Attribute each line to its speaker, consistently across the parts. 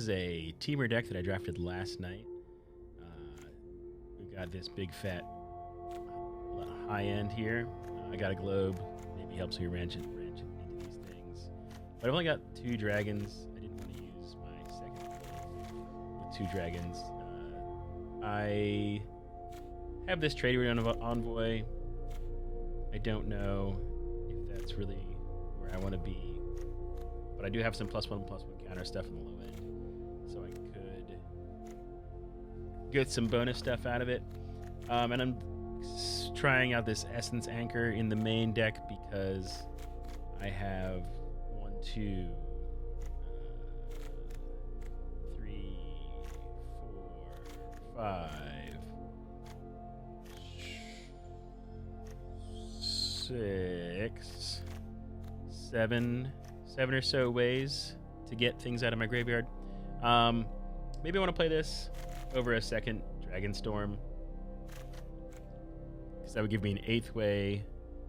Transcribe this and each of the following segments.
Speaker 1: is a Temur deck that I drafted last night. We've got this big fat high end here. I got a globe. Maybe helps me ranch into these things. But I've only got 2 dragons. I didn't want to use my second globe with 2 dragons. I have this trade envoy. I don't know if that's really where I want to be. But I do have some +1/+1 counter stuff in the low end. So I could get some bonus stuff out of it. And I'm trying out this Essence Anchor in the main deck because I have 1, 2, 3, 4, 5, 6, 7 or so ways to get things out of my graveyard. Maybe I want to play this over a second Dragonstorm, because that would give me an 8th way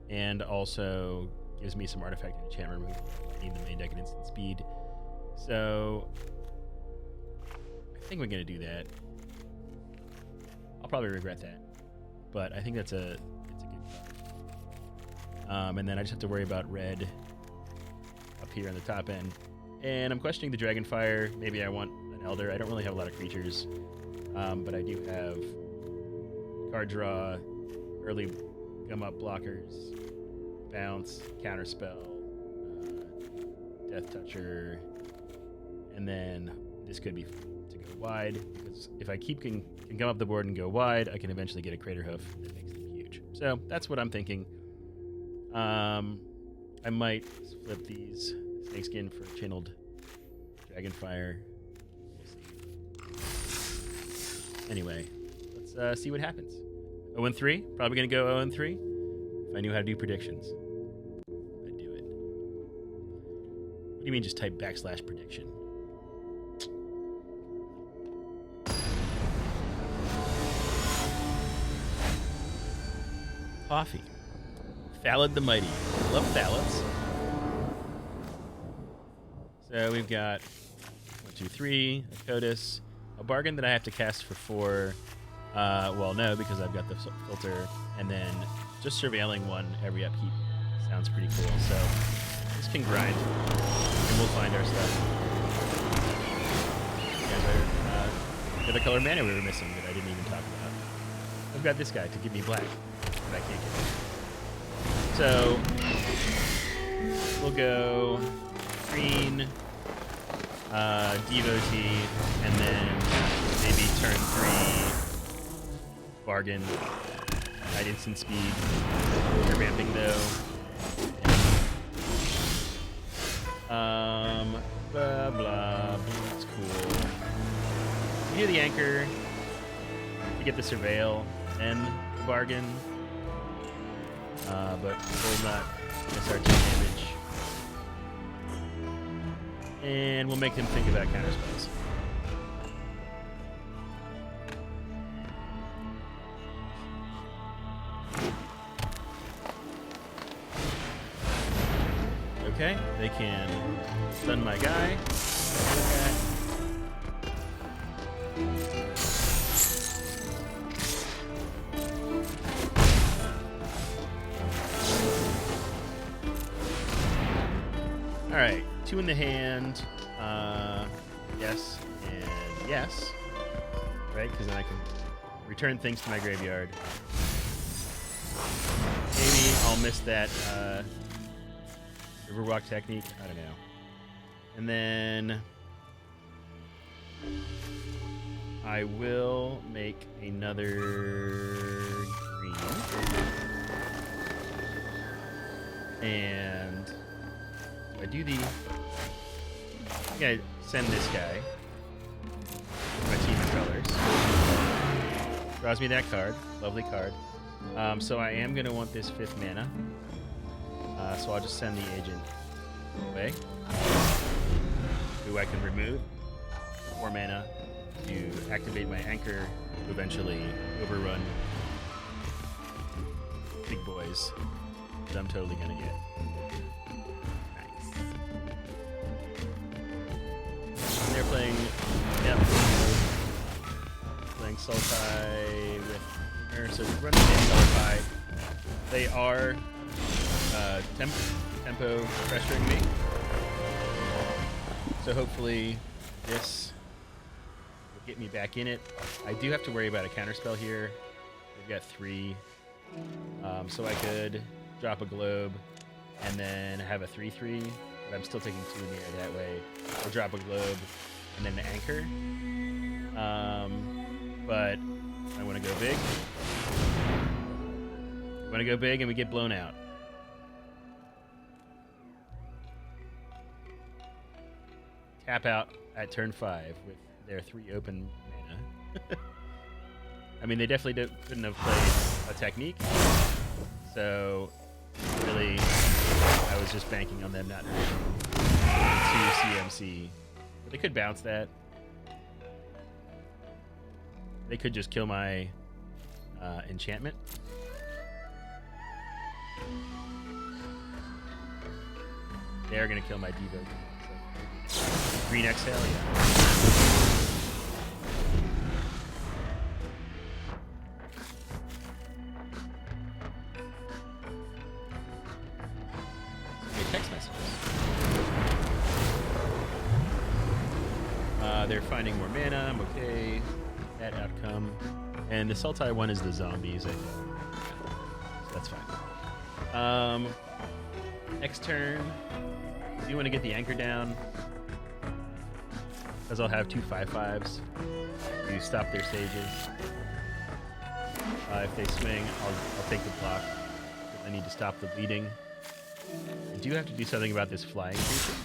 Speaker 1: and also gives me some artifact and enchantment removal. I need the main deck at instant speed. So I think we're going to do that. I'll probably regret that, but I think it's a good card. And then I just have to worry about red up here on the top end. And I'm questioning the Dragonfire. Maybe I want an Elder. I don't really have a lot of creatures, but I do have card draw, early gum up blockers, bounce, counterspell, Death Toucher, and then this could be to go wide, because if I can come up the board and go wide, I can eventually get a Craterhoof that makes them huge. So that's what I'm thinking. I might flip these Snakeskin for Channeled Dragonfire. We'll see. Anyway, let's see what happens. 0-3, probably gonna go 0-3. If I knew how to do predictions, I'd do it. What do you mean just type /prediction? Coffee. Thallid the Mighty. Love Thallids. So we've got 1, 2, 3, a Codis, a Bargain that I have to cast for 4. Well, no, because I've got the filter, and then just surveilling 1 every upkeep sounds pretty cool. So this can grind, and we'll find our stuff. You guys are the other color mana we were missing that I didn't even talk about. I've got this guy to give me black, but I can't get it. So we'll go green, Devotee, and then maybe turn 3 Bargain, Night Instant Speed. We're ramping though. Blah blah. It's cool. We do the Anchor. We get the Surveil and the Bargain. But we'll not miss our 2 damage. And we'll make them think about counterspells. Okay, they can stun my guy. Alright, 2 in the hand. Yes and yes. Right, because then I can return things to my graveyard. Maybe I'll miss that Riverwalk technique. I don't know. And then I will make another green. And I do the... I think I send this guy. My team of colors. Draws me that card. Lovely card. So I am going to want this 5th mana. So I'll just send the agent away. Who I can remove. 4 mana to activate my anchor to eventually overrun big boys that I'm totally going to get. Nice. playing, yep, playing Sultai with Temur, so we're running in Sultai. They are tempo pressuring me, so hopefully this will get me back in it. I do have to worry about a counterspell here. We've got 3, so I could drop a globe and then have a 3/3, but I'm still taking 2 in the air that way. Or drop a globe and then the anchor. But I want to go big. I want to go big and we get blown out. Tap out at turn 5 with their 3 open mana. I mean, they definitely couldn't have played a technique. So, really, I was just banking on them not having 2 CMC. But they could bounce that. They could just kill my enchantment. They're going to kill my Devo. So, green exhale, yeah. Text messages. They're finding more mana. I'm okay. That outcome. And the Sultai one is the zombies, I think. So that's fine. Next turn, I do want to get the anchor down. Because I'll have 2 5/5s to stop their sages. If they swing, I'll take the block. I need to stop the bleeding. I do have to do something about this flying creature.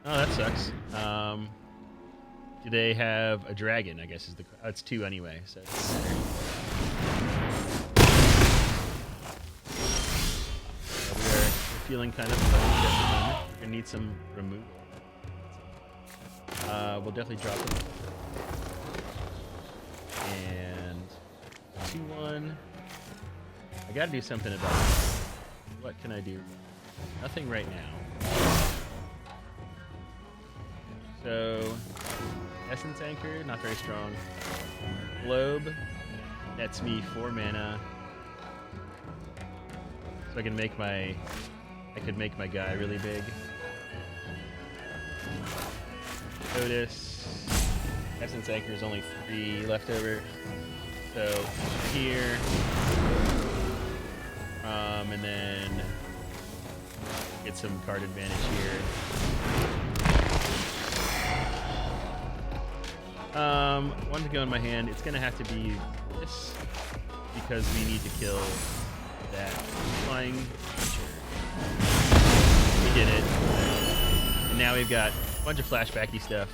Speaker 1: Oh, that sucks. Do they have a dragon? I guess is the. Oh, it's 2 anyway, so it's better. We're feeling kind of low at the moment. We're gonna need some removal. We'll definitely drop it. And 2/1. I gotta do something about it. What can I do? Nothing right now. So, Essence Anchor, not very strong. Globe, nets me 4 mana. So I could make my guy really big. Notice, Essence Anchor is only 3 left over. So here, and then get some card advantage here. One to go in my hand. It's gonna have to be this because we need to kill that flying creature. We did it, and now we've got a bunch of flashbacky stuff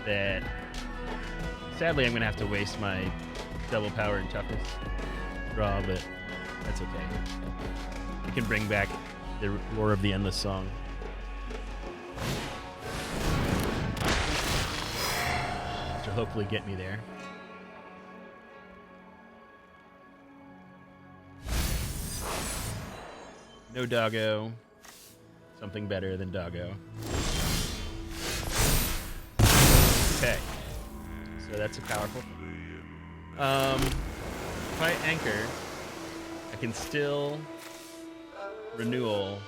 Speaker 1: that sadly I'm gonna have to waste my double power and toughness draw, but that's okay. We can bring back the Roar of the Endless Song. Which will hopefully get me there. No doggo. Something better than doggo. Okay. So that's a powerful thing. If I anchor, I can still renewal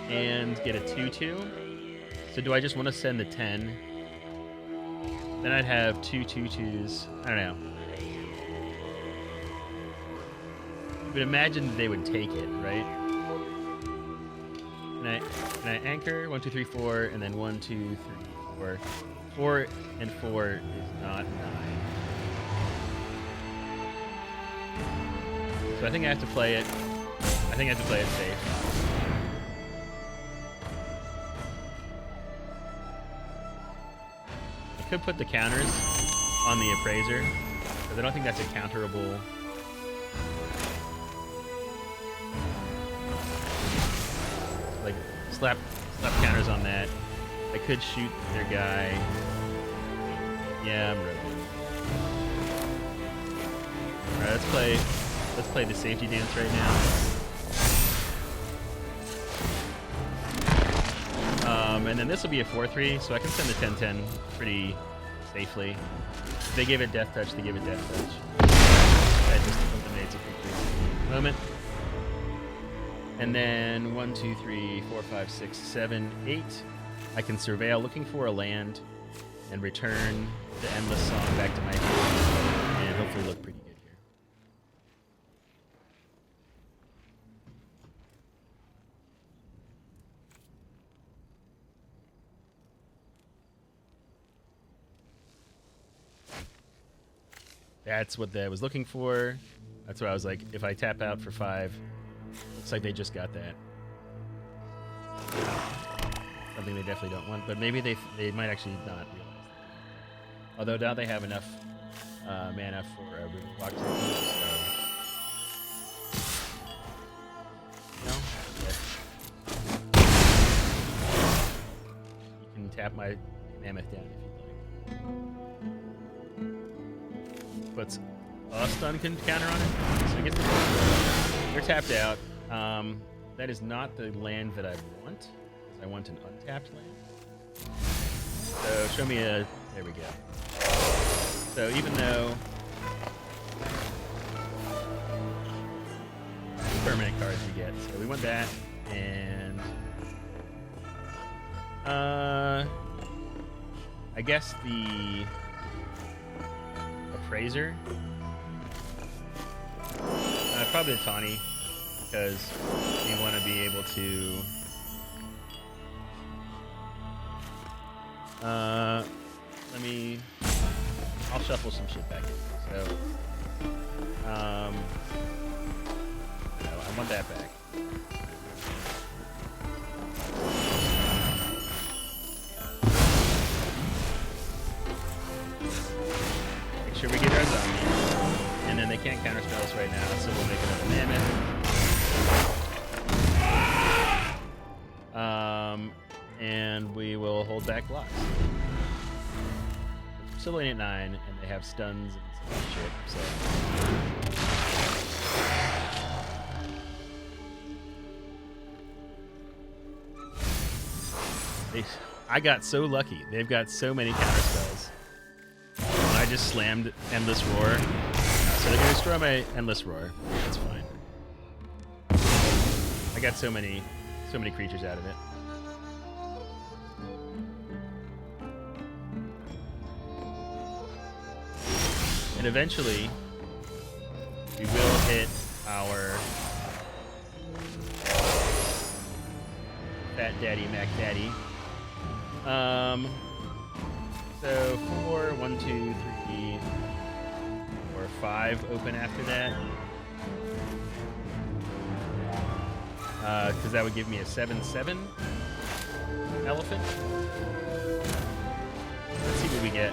Speaker 1: and get a 2/2. So do I just want to send the 10? Then I'd have 2 2/2s. I don't know. I would imagine that they would take it, right? Can I anchor? 1 2 3 4, and then 1 2 3 4. 4 and 4 is not 9. So I think I have to play it. I think I have to play it safe. I could put the counters on the Appraiser, because I don't think that's a counterable. Like slap counters on that. I could shoot their guy. Yeah, I'm rotating. let's play the safety dance right now. And then this will be a 4-3, so I can send the 10-10 pretty safely. If they give it death touch, they give it death touch. That just eliminates a quick moment. And then 1, 2, 3, 4, 5, 6, 7, 8. I can surveil looking for a land and return the Endless Song back to my hand and hopefully look pretty good here. That's what I was looking for. That's what I was like, if I tap out for 5, looks like they just got that. Something they definitely don't want, but maybe they might actually not realize that. Although now they have enough mana for a Riverwalk to use, so... No? Okay. You can tap my Mammoth down if you'd like. Puts a stun counter on it, so I guess they're tapped out. That is not the land that I want. I want an untapped land. So show me a... There we go. So even though... permanent cards we get. So we want that, and... I guess the... Appraiser. Probably the Tawny, because we want to be able to... I'll shuffle some shit back in. So, no, I want that back. Make sure we get our zombie. And then they can't counterspell us right now, so we'll make another Mammoth. And we will hold back blocks. Still lane at 9, and they have stuns and some shit, so... I got so lucky. They've got so many counterspells. And I just slammed Endless Roar. So they're going to destroy my Endless Roar. That's fine. I got so many creatures out of it. And eventually, we will hit our Fat Daddy Mac Daddy. So 4, 1, 2, 3, 4, 5 open after that. Because that would give me a 7/7 elephant. Let's see what we get.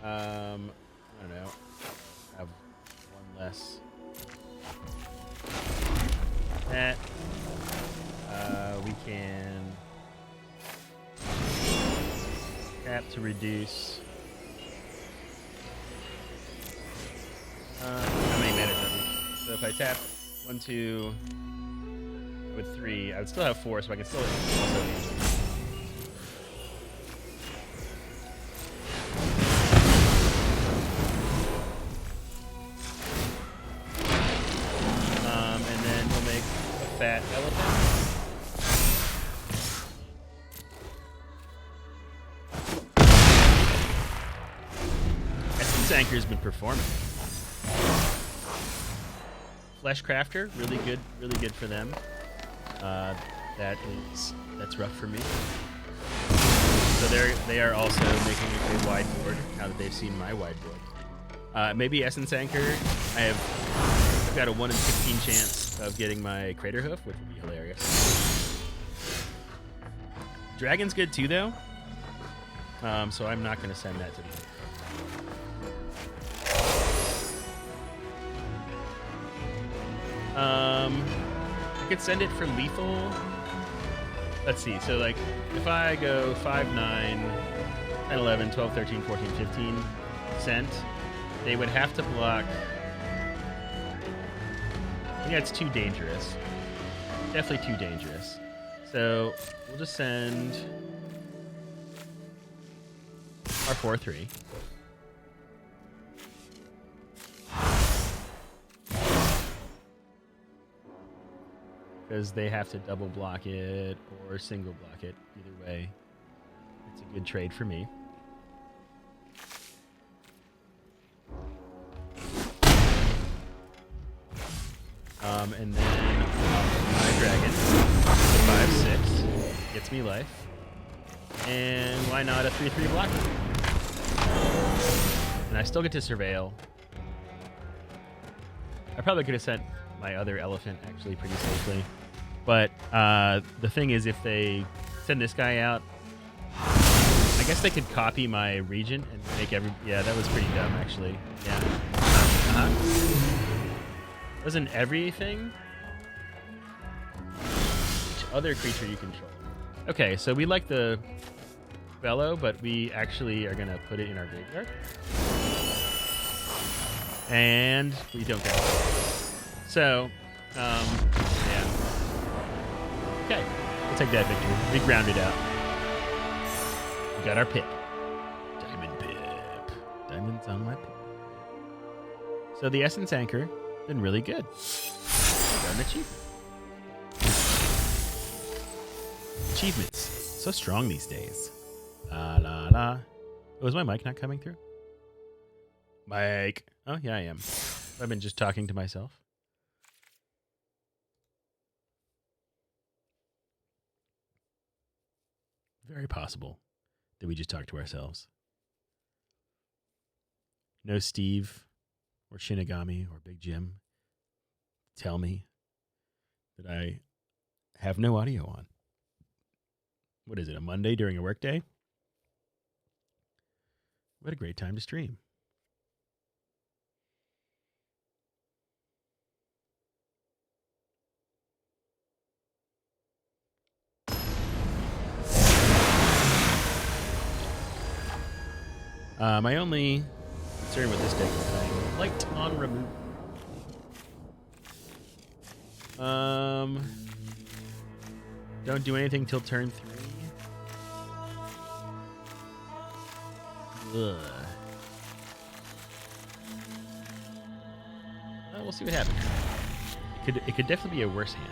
Speaker 1: I don't know. Have one less. That. We can tap to reduce. How many mana does it? So if I tap 1, 2 with 3, I would still have 4, so I can still also and then we'll make a fat elephant. Anchor's been performing. Flesh Crafter, really good for them. That's rough for me. So they are also making a wide board now that they've seen my wide board. Maybe Essence Anchor. I've got a 1 in 16 chance of getting my Craterhoof, which would be hilarious. Dragon's good too, though. So I'm not going to send that to them. I could send it for lethal. Let's see. So, like, if I go 5, 9, 10, 11, 12, 13, 14, 15 cent. They would have to block. I think that's too dangerous. Definitely too dangerous. So we'll just send our 4-3. Because they have to double block it or single block it. Either way, it's a good trade for me. And then my dragon, 5/6, gets me life. And why not a 3/3 blocker? And I still get to surveil. I probably could have sent my other elephant actually pretty safely. But the thing is, if they send this guy out, I guess they could copy my region and make every... Yeah, that was pretty dumb, actually. Yeah. Doesn't everything? Each other creature you control. Okay, so we like the bellow, but we actually are going to put it in our graveyard. And we don't get it. So, yeah. Okay, we'll take that victory. We grounded out. We got our pip. Diamond pip. Diamonds on my pip. So the Essence Anchor, been really good. Got an achievement. Achievements. So strong these days. La la la. Oh, is my mic not coming through? Mic. Oh, yeah, I am. I've been just talking to myself. Very possible that we just talked to ourselves. No Steve or Shinigami or Big Jim tell me that I have no audio on. What is it, a Monday during a workday? What a great time to stream. My only concern with this deck is that I'm light on remove. Don't do anything till turn 3. Ugh. We'll see what happens. It could definitely be a worse hand.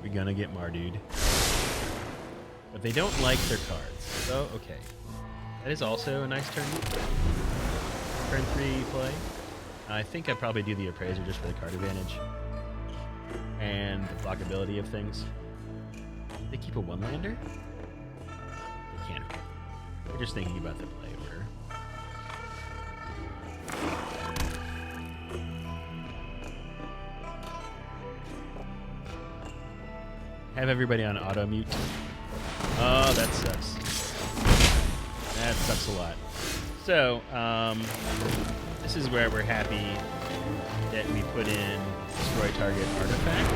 Speaker 1: We're gonna get Mardude. But they don't like their cards. So, okay. That is also a nice turn 3 play. I think I'd probably do the Appraiser just for the card advantage. And the blockability of things. They keep a one-lander? They can't. We're just thinking about the play order. Have everybody on auto mute. Oh, that sucks. That sucks a lot. So, this is where we're happy that we put in destroy target artifact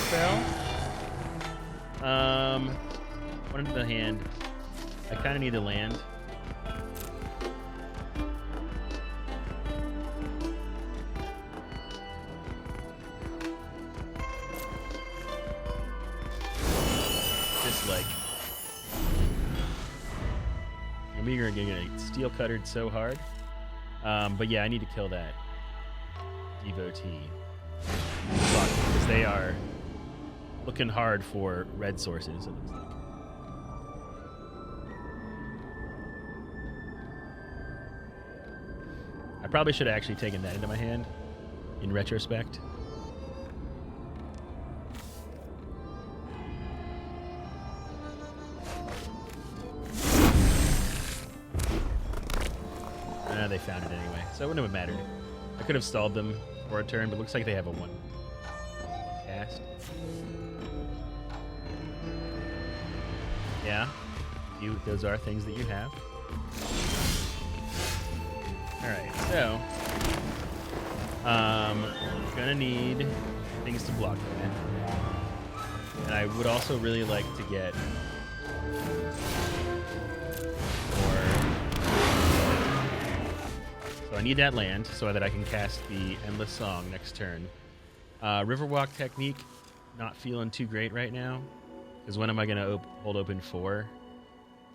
Speaker 1: spell. One into the hand. I kind of need the land. Just like we're gonna get steel cuttered so hard. But yeah, I need to kill that devotee because they are looking hard for red sources, it looks like. I probably should have actually taken that into my hand in retrospect. They found it anyway, so it wouldn't have mattered. I could have stalled them for a turn, but it looks like they have a one cast. Yeah, those are things that you have. Alright, so gonna need things to block that. And I would also really like to get more. So I need that land so that I can cast the Endless Song next turn. Riverwalk technique, not feeling too great right now. Because when am I gonna hold open 4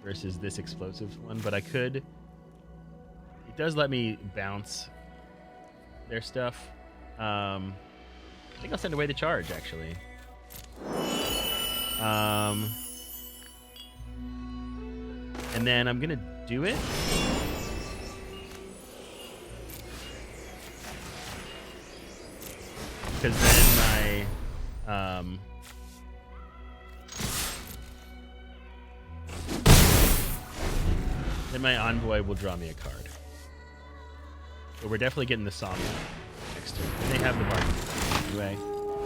Speaker 1: versus this explosive one? But I could. It does let me bounce their stuff. I think I'll send away the charge, actually. And then I'm gonna do it. Because then my envoy will draw me a card. But we're definitely getting the song next turn. And they have the mark anyway.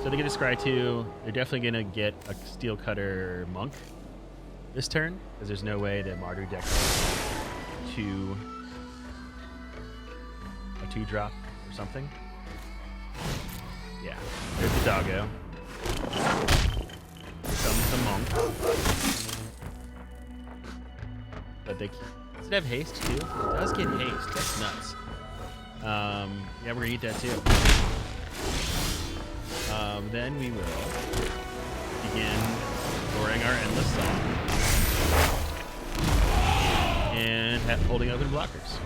Speaker 1: So they get a Scry 2. They're definitely going to get a Steel Cutter Monk this turn, because there's no way the Martyr deck to a 2-drop or something. Yeah, there's the doggo. Here comes the monk. But they does it have haste too? It does get haste. That's nuts. Yeah, we're gonna eat that too. Then we will begin roaring our Endless Song and holding open blockers.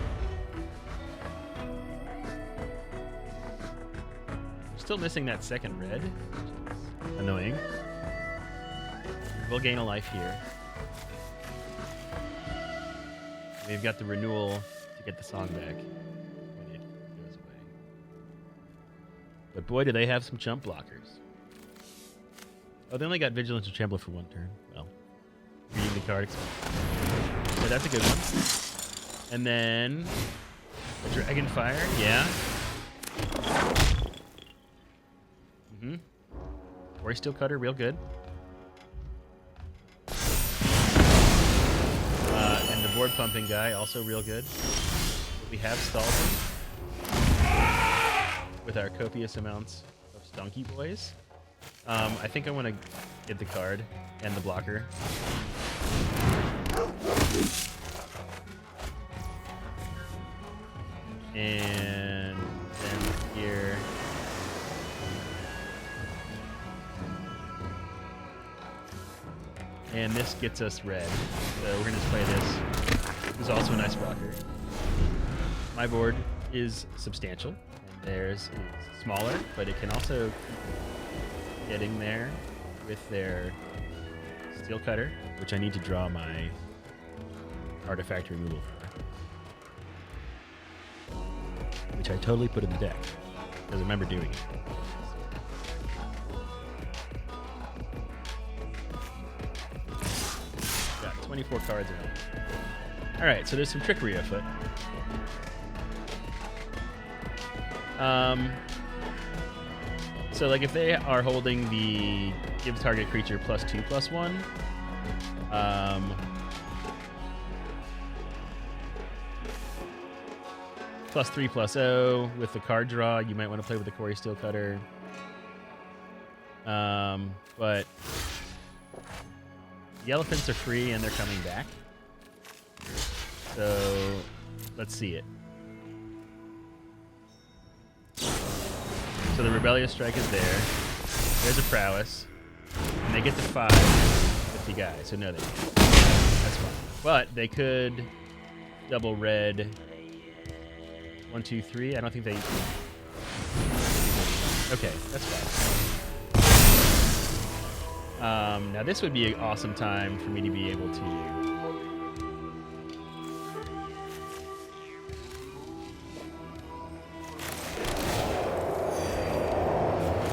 Speaker 1: Still missing that second red, which is annoying. We'll gain a life here. We've got the renewal to get the song back when it goes away. But boy, do they have some jump blockers. Oh, they only got Vigilance and Trampler for 1 turn. Well, reading the card. So that's a good one. And then a Dragonfire, yeah. Or Steel Cutter, real good. And the board pumping guy, also real good. We have stalled him with our copious amounts of Stunky Boys. I think I want to get the card and the blocker. And then here. And this gets us red. So we're going to play this. This is also a nice blocker. My board is substantial, and theirs is smaller, but it can also keep getting there with their Steel Cutter, which I need to draw my artifact removal for. Which I totally put in the deck, because I remember doing it. 24 cards around. Alright, so there's some trickery afoot. So like if they are holding the gives target creature +2/+1, +3/+0 with the card draw, you might want to play with the Quarry Steel Cutter. But the elephants are free and they're coming back. So let's see it. So the Rebellious Strike is there. There's a Prowess. And they get to 5 with the guy. So no, they can't. That's fine. But they could double red 1, 2, 3. I don't think they... Okay, that's fine. Now this would be an awesome time for me to be able to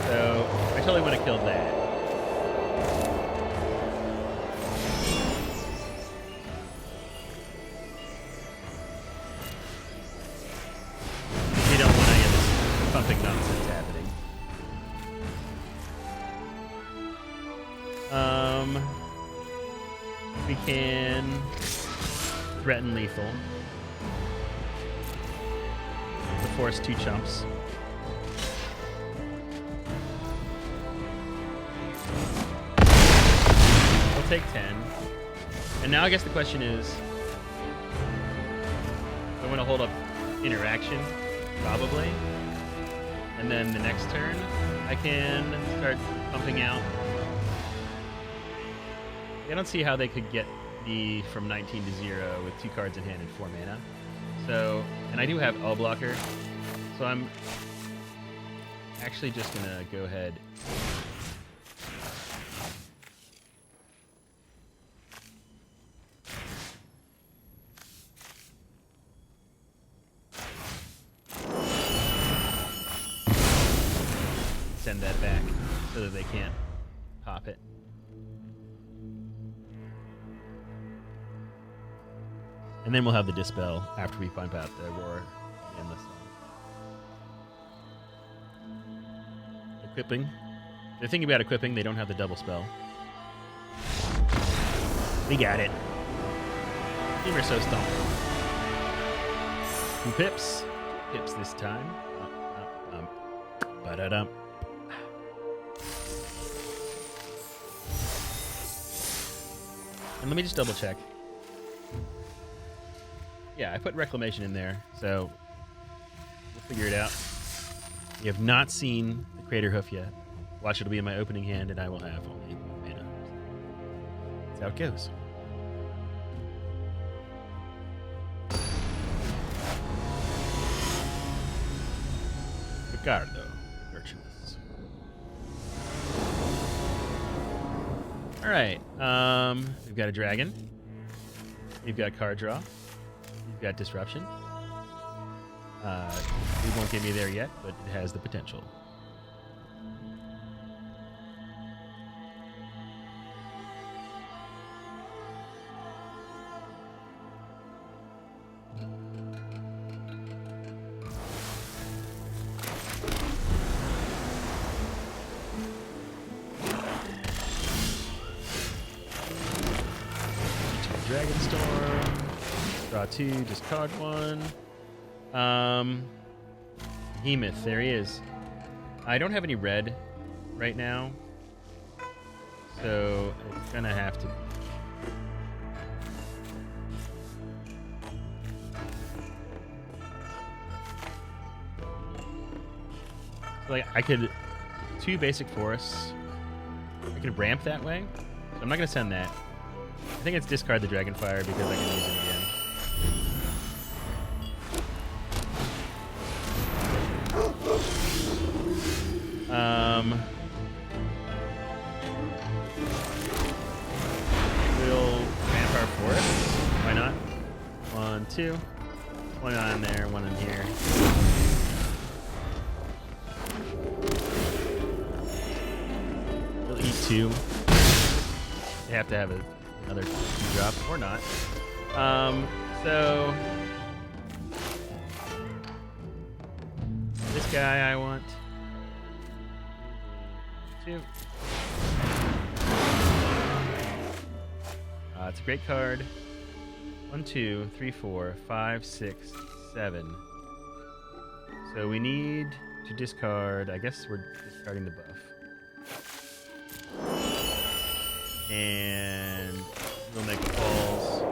Speaker 1: so I totally want to kill that. We don't want any of this pumping nonsense happening. We can threaten lethal. To force 2 chumps. I'll take 10. And now I guess the question is, I want to hold up interaction, probably. And then the next turn, I can start pumping out. I don't see how they could get me from 19 to 0 with 2 cards in hand and 4 mana. So, and I do have All Blocker, so I'm actually just going to go ahead. Send that back so that they can't pop it. And then we'll have the Dispel after we pump out the Roar and the Song. Equipping. They're thinking about equipping. They don't have the double spell. We got it. Temur so stomp. 2 pips. Pips this time. Ba-da-dum. And let me just double check. Yeah, I put Reclamation in there, so we'll figure it out. You have not seen the Craterhoof yet. Watch, it'll be in my opening hand, and I will have only 1 mana. That's how it goes. Ricardo, Virtuous. All right, we've got a dragon. We've got card draw. We've got disruption. It won't get me there yet, but it has the potential. Dragon Storm. Draw 2, discard 1. Behemoth, there he is. I don't have any red right now, so it's gonna have to be. So like I could 2 basic forests. I could ramp that way. So I'm not gonna send that. I think it's discard the Dragonfire because I can use it again. We'll ramp our forest. Why not? 1, 2. 1 on there, 1 in here. We'll eat 2. They have to have another 2 drop or not. So this guy I want 2. It's a great card. 1, 2, 3, 4, 5, 6, 7. So we need to discard. I guess we're discarding the buff. And we'll make calls.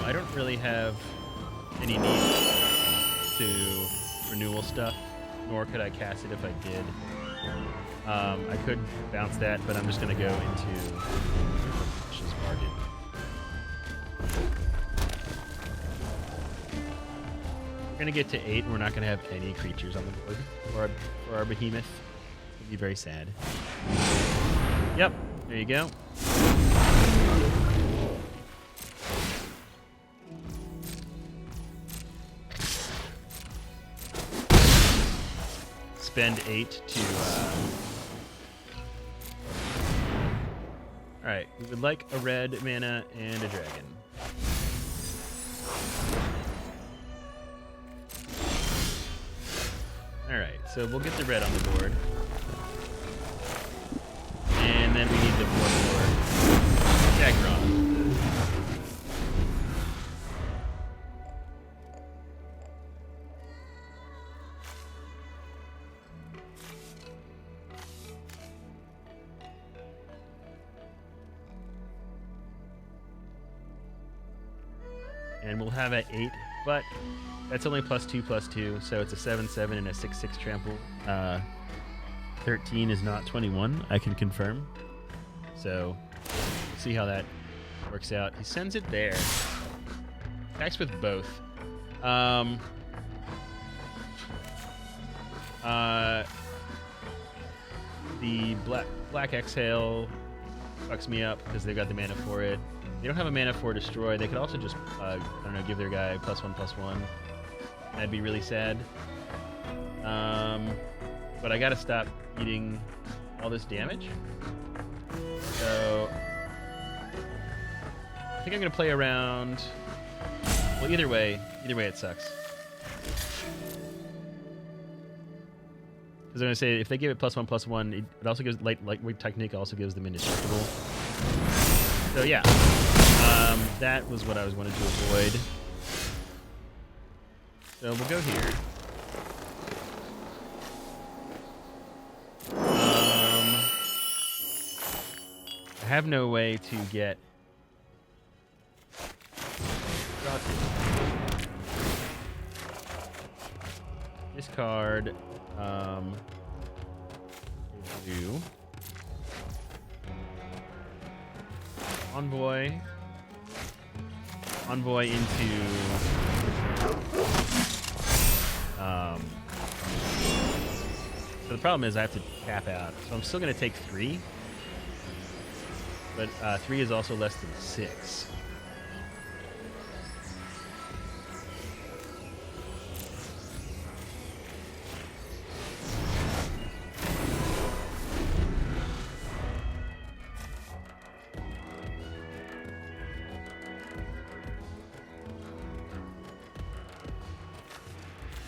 Speaker 1: I don't really have any need to renewal stuff, nor could I cast it if I did. I could bounce that, but I'm just going to go into Vicious Bargain. We're going to get to 8, and we're not going to have any creatures on the board for our behemoth. It's going to be very sad. Yep, there you go. Spend 8 to Alright, we would like a red mana and a dragon. Alright, so we'll get the red on the board. And then we need the 4/4 Chagron. And we'll have at 8, but that's only +2/+2, so it's a 7/7 and a 6/6 trample. 13 is not 21, I can confirm. So, we'll see how that works out. He sends it there. Attacks with both. The Black Exhale fucks me up because they've got the mana for it. They don't have a mana for Destroy. They could also just, I don't know, give their guy +1/+1. That'd be really sad. But I gotta stop eating all this damage. So I think I'm gonna play around. Well, either way it sucks. Because I'm gonna say if they give it +1/+1, it also gives lightweight technique also gives them indestructible. So yeah, that was what I was wanting to avoid. So we'll go here. I have no way to get this card. Do Envoy into so the problem is I have to tap out, so I'm still going to take 3, but 3 is also less than 6.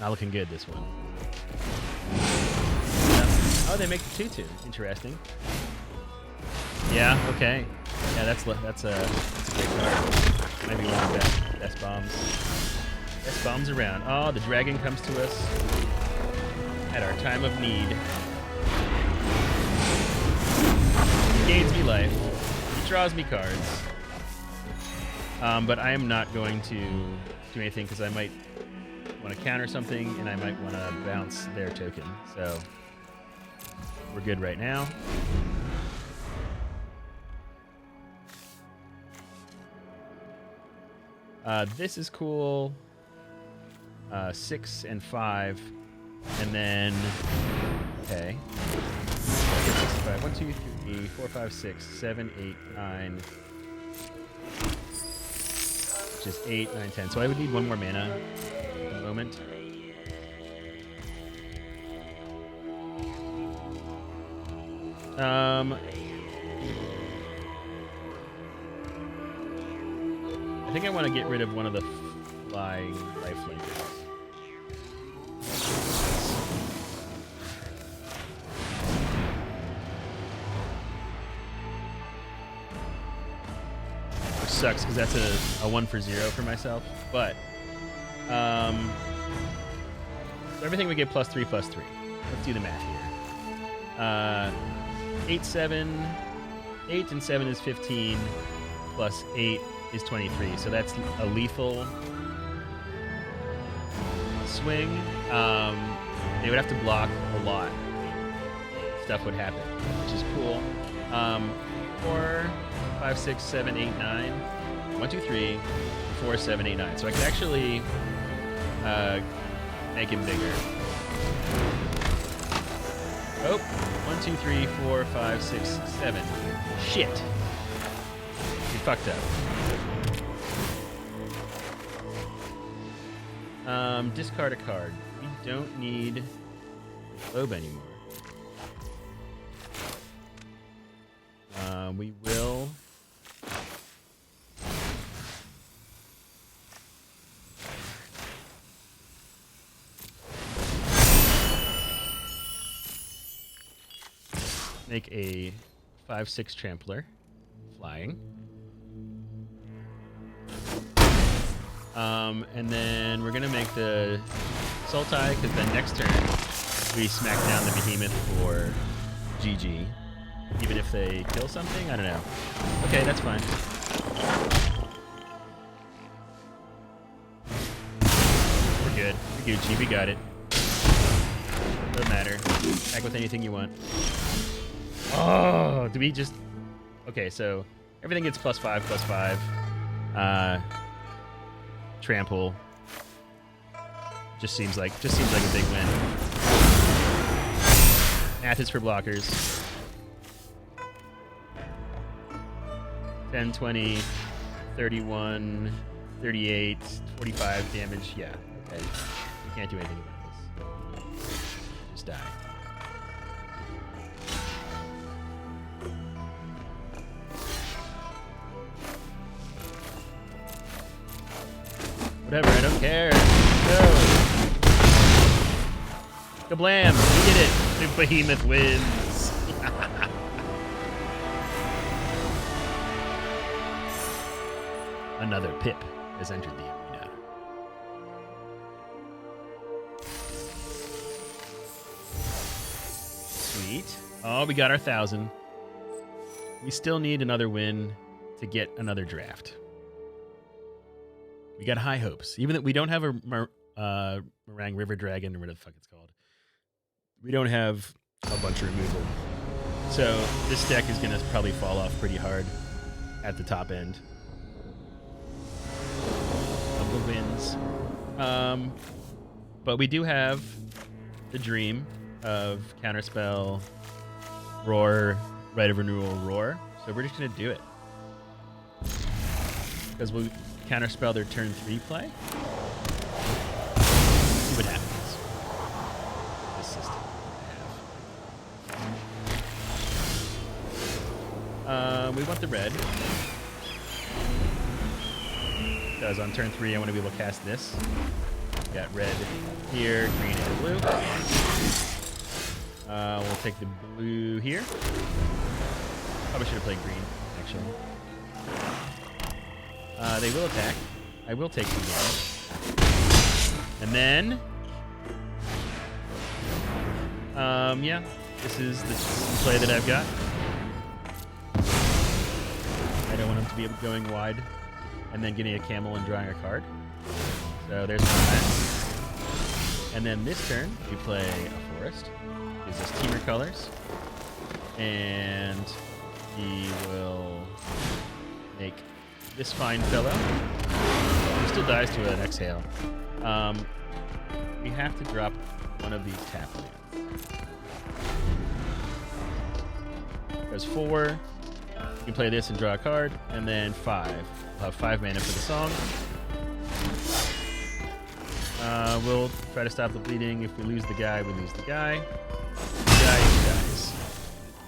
Speaker 1: Not looking good, this one. Oh, they make the 2/2. Interesting. Yeah, okay. Yeah, that's a great card. Might be one of the best bombs. Best bombs around. Oh, the dragon comes to us at our time of need. He gains me life. He draws me cards. But I am not going to do anything because I might want to counter something, and I might want to bounce their token. So we're good right now. This is cool. 6 and 5, and then okay. 65. 1, 2, 3, 4, 5, 6, 7, 8, 9. Which is 8, 9, 10. So I would need 1 more mana. Moment. I think I want to get rid of one of the flying lifelinks. Which sucks because that's a 1 for 0 for myself, but so everything we get +3/+3. Let's do the math here. 8, 7, 8 and 7 is 15, plus 8 is 23. So that's a lethal swing. They would have to block a lot. Stuff would happen, which is cool. 4, 5, 6, 7, 8, 9. 1, 2, 3, 4, 7, 8, 9. So I could actually make him bigger. Oh, 1, 2, 3, 4, 5, 6, 7. Shit. You fucked up. Discard a card. We don't need globe anymore. We will. Make a 5/6 trampler, flying. And then we're gonna make the Sultai, because then next turn we smack down the behemoth for GG. Even if they kill something? I don't know. Okay, that's fine. We're good. We're Gucci. We got it. Doesn't matter. Attack with anything you want. Oh, do we just... Okay, so everything gets +5/+5. Trample. Just seems like a big win. Math is for blockers. 10, 20, 31, 38, 45 damage. Yeah, okay. We can't do anything about this. Just die. Whatever, I don't care. Go. Kablam! We did it! The behemoth wins! Another Pip has entered the arena. Sweet. Oh, we got our 1,000. We still need another win to get another draft. We got high hopes. Even that we don't have a Meringue River Dragon, or whatever the fuck it's called. We don't have a bunch of removal. So this deck is going to probably fall off pretty hard at the top end. Of the wins. But we do have the dream of Counterspell, Roar, Right of Renewal, Roar. So we're just going to do it. Because we'll Counterspell their turn 3 play. See what happens. This system we want the red. Because on turn 3 I want to be able to cast this. Got red here, green and blue. We'll take the blue here. Probably should have played green, actually. They will attack. I will take 2 damage. And then... yeah. This is the play that I've got. I don't want him to be going wide and then getting a camel and drawing a card. So there's that. And then this turn, you play a forest. Gives us Temur colors. And he will make this fine fellow. He still dies to an exhale. We have to drop one of these tap lands. There's 4. You can play this and draw a card, and then 5. We'll have 5 mana for the song. We'll try to stop the bleeding. If we lose the guy, we lose the guy. The guy dies.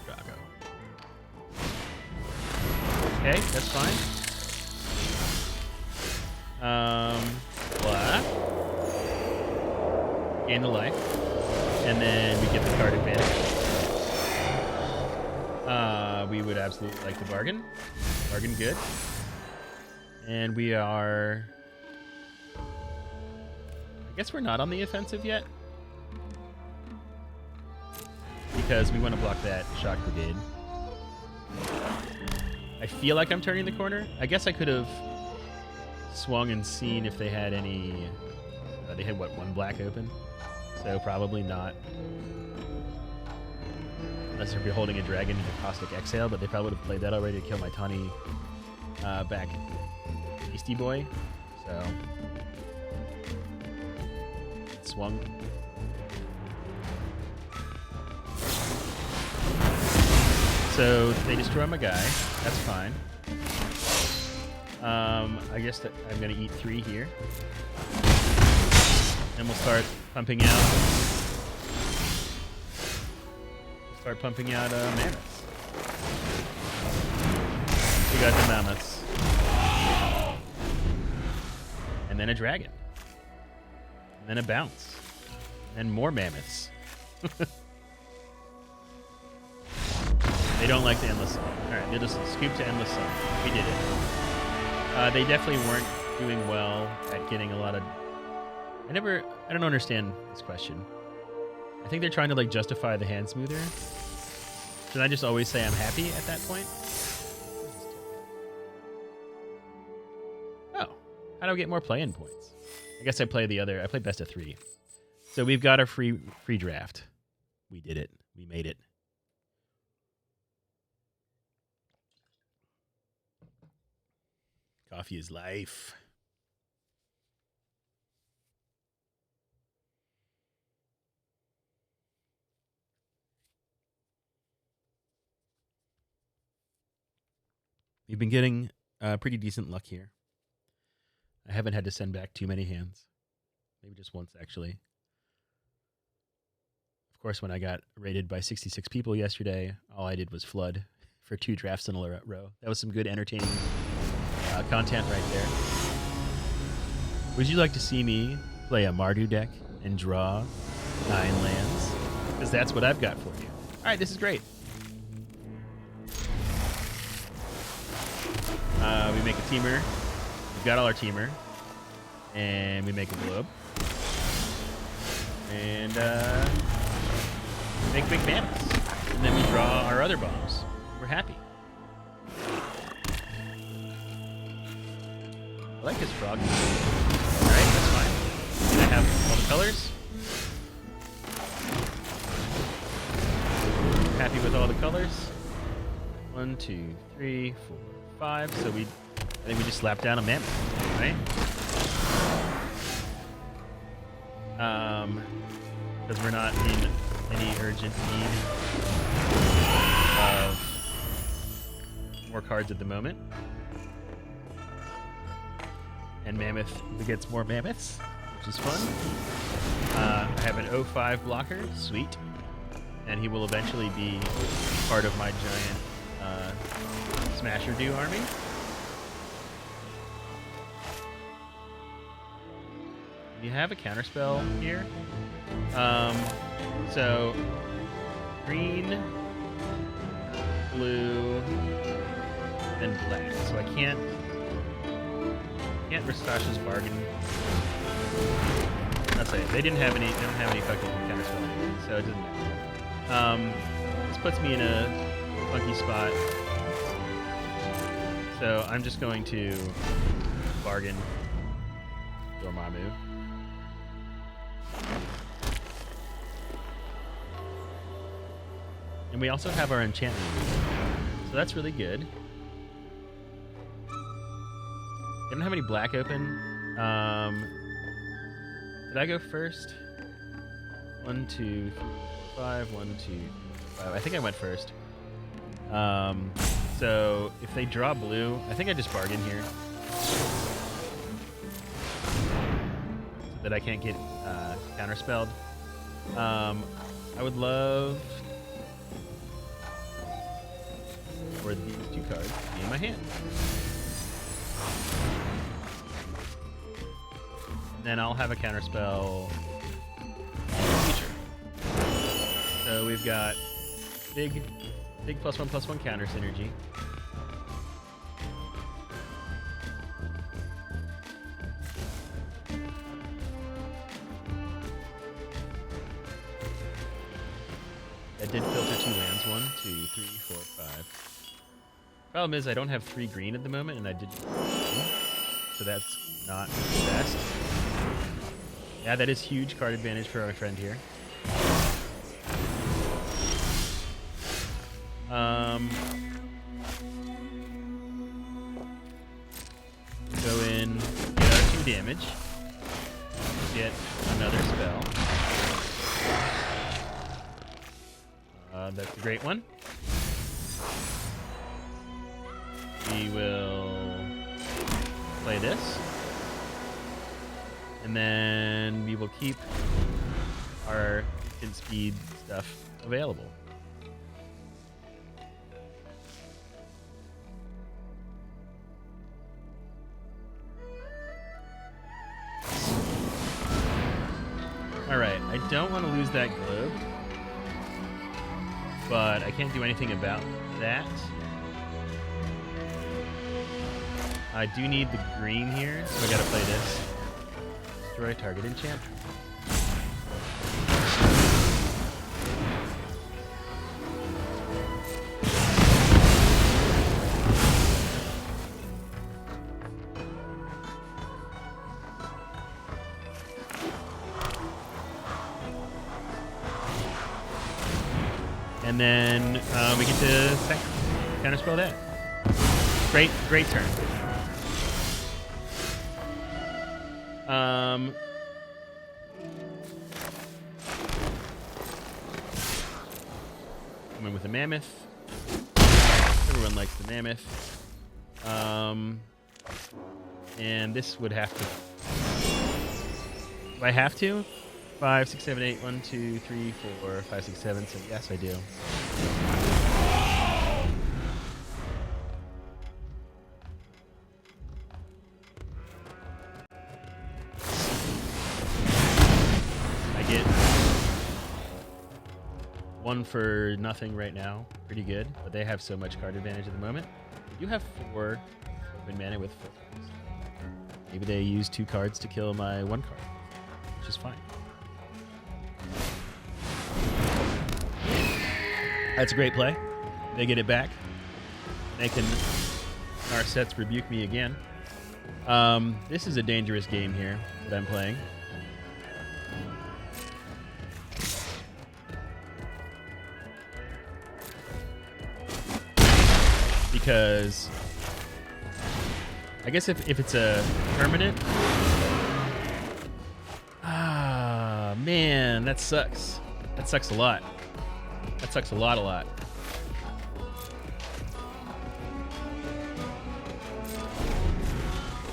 Speaker 1: Drago. Okay, that's fine. Blah. Gain the life. And then we get the card advantage. We would absolutely like the bargain. Bargain good. And we are... I guess we're not on the offensive yet. Because we want to block that Shock Brigade. I feel like I'm turning the corner. I guess I could have swung and seen if they had any... they had, what, 1 black open? So probably not. Unless they're holding a dragon in a Caustic Exhale, but they probably would have played that already to kill my Tawny back Beastie Boy. So... it swung. So they destroy my guy. That's fine. I guess that I'm going to eat 3 here. And we'll start pumping out... mammoths. We got the mammoths. And then a dragon. And then a bounce. And more mammoths. They don't like the endless sun. Alright, they'll just scoop to endless sun. We did it. They definitely weren't doing well at getting a lot of... I don't understand this question. I think they're trying to like justify the hand smoother. Should I just always say I'm happy at that point? Oh, how do I get more play-in points? I guess I play best of 3. So we've got a free draft. We did it. We made it. Coffee is life. We've been getting pretty decent luck here. I haven't had to send back too many hands. Maybe just once, actually. Of course, when I got rated by 66 people yesterday, all I did was flood for 2 drafts in a row. That was some good, entertaining content right there. Would you like to see me play a Mardu deck and draw 9 lands? Because that's what I've got for you. All right, this is great. We make a Temur. We've got all our Temur. And we make a globe. And we make big mammoths. And then we draw our other bombs. We're happy. I like this frog. Alright, that's fine. And I have all the colors. Happy with all the colors. 1, 2, 3, 4, 5. So I think we just slapped down a mammoth, right? Because we're not in any urgent need of more cards at the moment. And mammoth gets more mammoths, which is fun. I have an 0-5 blocker, sweet. And he will eventually be part of my giant Smasher Do army. You have a counterspell here. So green, blue, and black. So I can't Rastash's bargain. That's it. They don't have any fucking counterspell, so it doesn't matter. This puts me in a funky spot. So I'm just going to bargain Dormammu. And we also have our enchantment. So that's really good. I don't have any black open. Did I go first? 1, 2, 3, 5. 1, 2, 3, 5. I think I went first. So if they draw blue, I think I just bargain here. So that I can't get counterspelled. I would love for these 2 cards to be in my hand. And then I'll have a counterspell in the future. So we've got big +1/+1 counter synergy. That did filter 2 lands. 1, 2, 3, 4, 5. Problem is I don't have 3 green at the moment, and I did, so that's not the best. Yeah, that is huge card advantage for our friend here. Go in, get our 2 damage, get another spell. That's a great one. We will play this. And then we will keep our instant speed stuff available. don't want to lose that globe, but I can't do anything about that. I do need the green here, so I gotta play this. Destroy target enchant. And then we get to counterspell that. Great turn. I'm in with the mammoth. Everyone likes the mammoth. And this would have to. Do I have to? 5, 6, 7, 8. 1, 2, 3, 4, 5, 6, 7. So yes, I do. I get 1 for nothing right now. Pretty good, but they have so much card advantage at the moment. You have 4 open mana with 4 cards. Maybe they use 2 cards to kill my 1 card, which is fine. That's a great play. They get it back. They can Narset's rebuke me again. This is a dangerous game here that I'm playing. Because I guess if it's a permanent. Ah, man, that sucks. That sucks a lot. That sucks a lot.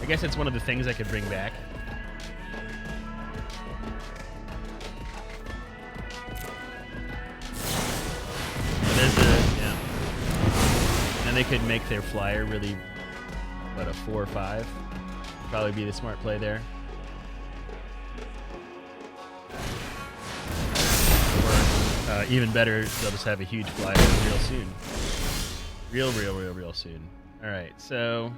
Speaker 1: I guess it's one of the things I could bring back. And they could make their flyer really, what, a 4 or 5? Probably be the smart play there. Even better, they'll just have a huge flyer real soon. Real soon. All right, so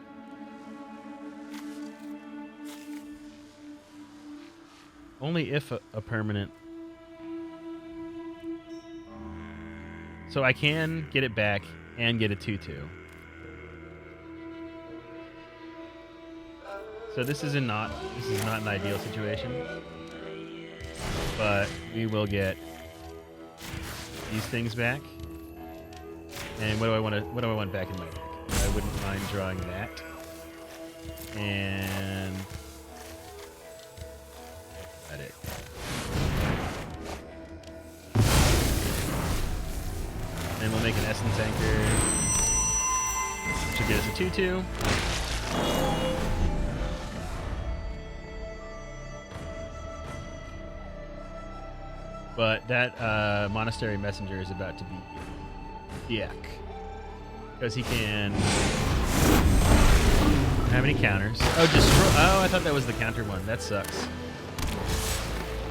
Speaker 1: only if a permanent. So I can get it back and get a 2/2. So this is not an ideal situation, but we will get these things back. And what do I want back in my deck? I wouldn't mind drawing that. And that's it. And we'll make an Essence Anchor, which will get us a 2/2. But that Monastery Messenger is about to be Diak. Because he can... How many counters? Oh, destroy... Oh, I thought that was the counter one. That sucks.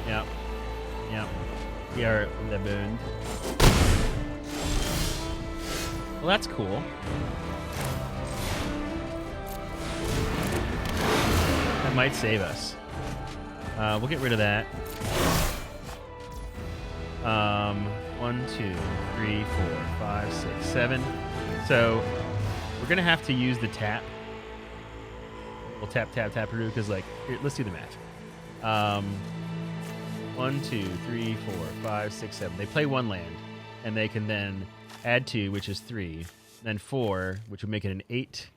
Speaker 1: Yep. We are lebened. Well, that's cool. That might save us. We'll get rid of that. 1, 2, 3, 4, 5, 6, 7. So we're gonna have to use the tap. We'll tap because like here, let's do the math. 1, 2, 3, 4, 5, 6, 7. They play 1 land, and they can then add 2, which is 3, then 4, which would make it an 8,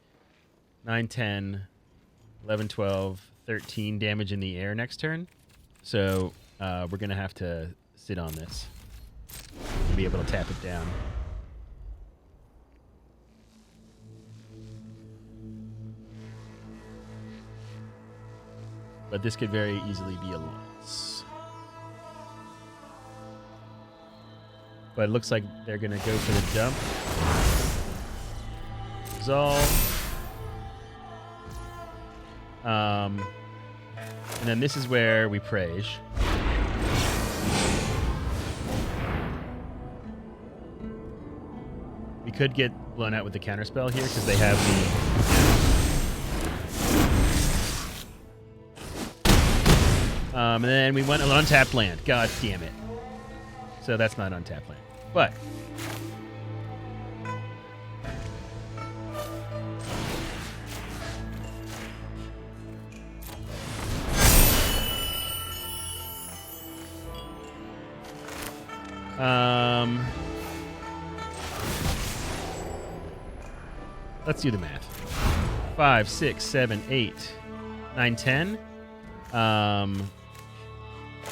Speaker 1: 9, 10, 11, 12, 13 damage in the air next turn. So we're gonna have to sit on this to be able to tap it down. But this could very easily be a loss. But it looks like they're going to go for the dump. Resolve. And then this is where we Prage. could get blown out with the counterspell here because they have the... and then we went an untapped land. God damn it. So that's not untapped land. But... let's do the math. 5, 6, 7, 8, 9, 10.